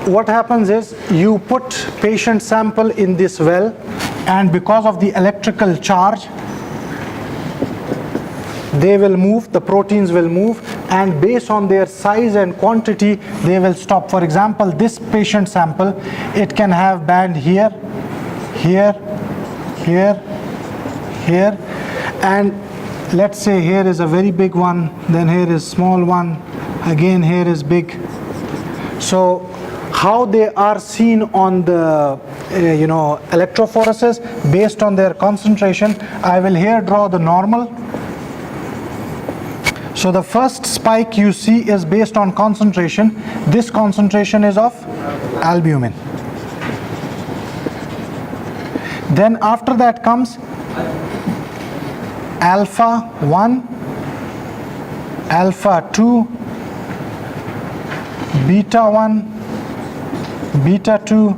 what happens is you put patient sample in this well, and because of the electrical charge, they will move, the proteins will move, and based on their size and quantity, they will stop. For example, this patient sample, it can have band here, here, here, here, and let's say here is a very big one, then here is small one, again here is big. So how they are seen on the electrophoresis based on their concentration, I will here draw the normal. So the first spike you see is based on concentration. This concentration is of albumin. Then after that comes alpha 1, alpha 2, beta 1, beta 2,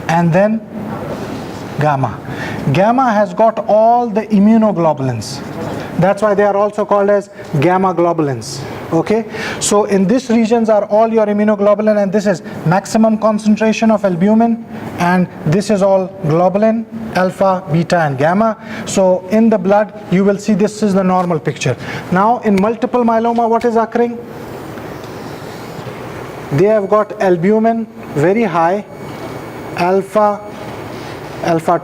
and then gamma. Gamma has got all the immunoglobulins. That's why they are also called as gamma globulins. Okay, so in these regions are all your immunoglobulin, and this is maximum concentration of albumin, and this is all globulin, alpha, beta, and gamma. So in the blood you will see this is the normal picture. Now in multiple myeloma, what is occurring? They have got albumin very high, alpha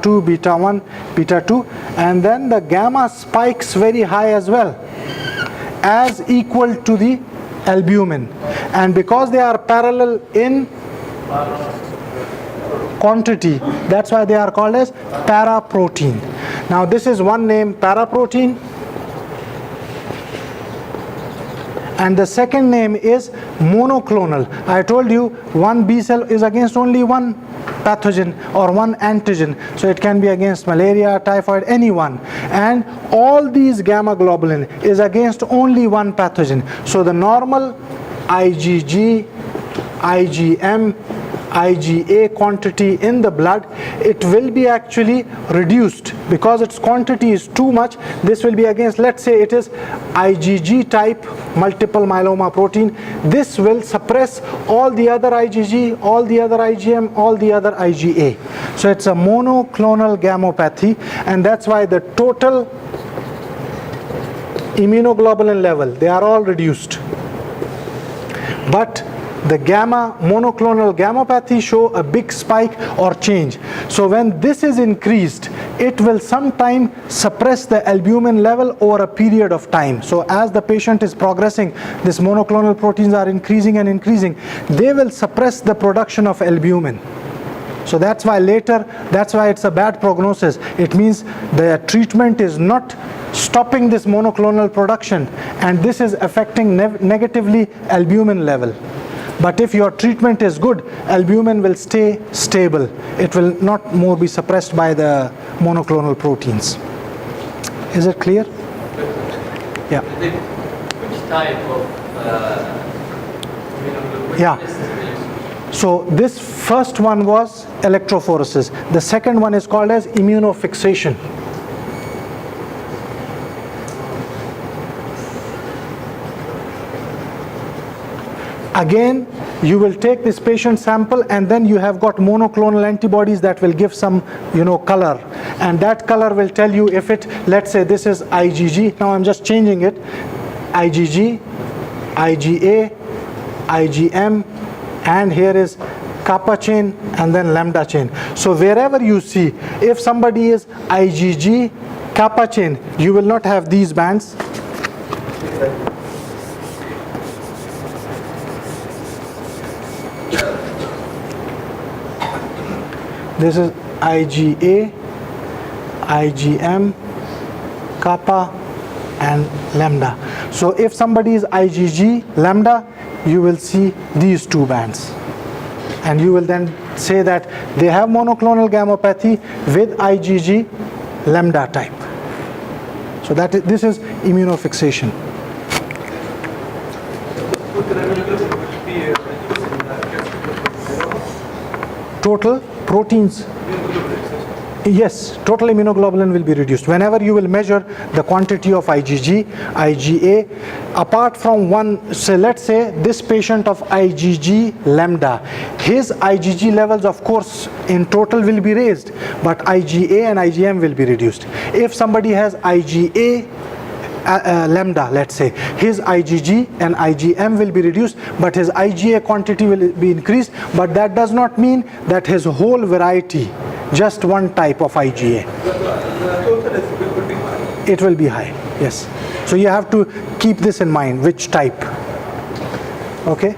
2, beta 1, beta 2, and then the gamma spikes very high as well, as equal to the albumin. And because they are parallel in quantity, that's why they are called as paraprotein. Now this is one name, paraprotein, and the second name is monoclonal. I told you one B cell is against only one pathogen or one antigen, so it can be against malaria, typhoid, anyone, and all these gamma globulin is against only one pathogen. So the normal IgG, IgM, IgA quantity in the blood, it will be actually reduced because its quantity is too much. This will be against, let's say it is IgG type multiple myeloma protein. This will suppress all the other IgG, all the other IgM, all the other IgA. So it's a monoclonal gammopathy, and that's why the total immunoglobulin level, they are all reduced. But the monoclonal gammopathy show a big spike or change. So when this is increased, it will sometime suppress the albumin level over a period of time. So as the patient is progressing, these monoclonal proteins are increasing and increasing. They will suppress the production of albumin. So that's why later, that's why it's a bad prognosis. It means the treatment is not stopping this monoclonal production, and this is affecting negatively albumin level. But if your treatment is good, albumin will stay stable. It will not more be suppressed by the monoclonal proteins. Is it clear? Yeah. Which type of So this first one was electrophoresis. The second one is called as immunofixation. Again, you will take this patient sample, and then you have got monoclonal antibodies that will give some, color, and that color will tell you if it, let's say this is IgG. Now I'm just changing it. IgG, IgA, IgM, and here is kappa chain and then lambda chain. So wherever you see, if somebody is IgG, kappa chain, you will not have these bands. This is IgA, IgM, kappa, and lambda. So if somebody is IgG, lambda, you will see these two bands. And you will then say that they have monoclonal gammopathy with IgG lambda type. So this is immunofixation. Total proteins, Yes, total immunoglobulin will be reduced. Whenever you will measure the quantity of IgG, IgA, apart from one, so let's say this patient of IgG lambda, his IgG levels of course in total will be raised, but IgA and IgM will be reduced. If somebody has IgA lambda, let's say, his IgG and IgM will be reduced, but his IgA quantity will be increased, but that does not mean that his whole variety, just one type of IgA, it will be high. Yes. So you have to keep this in mind, which type. Okay.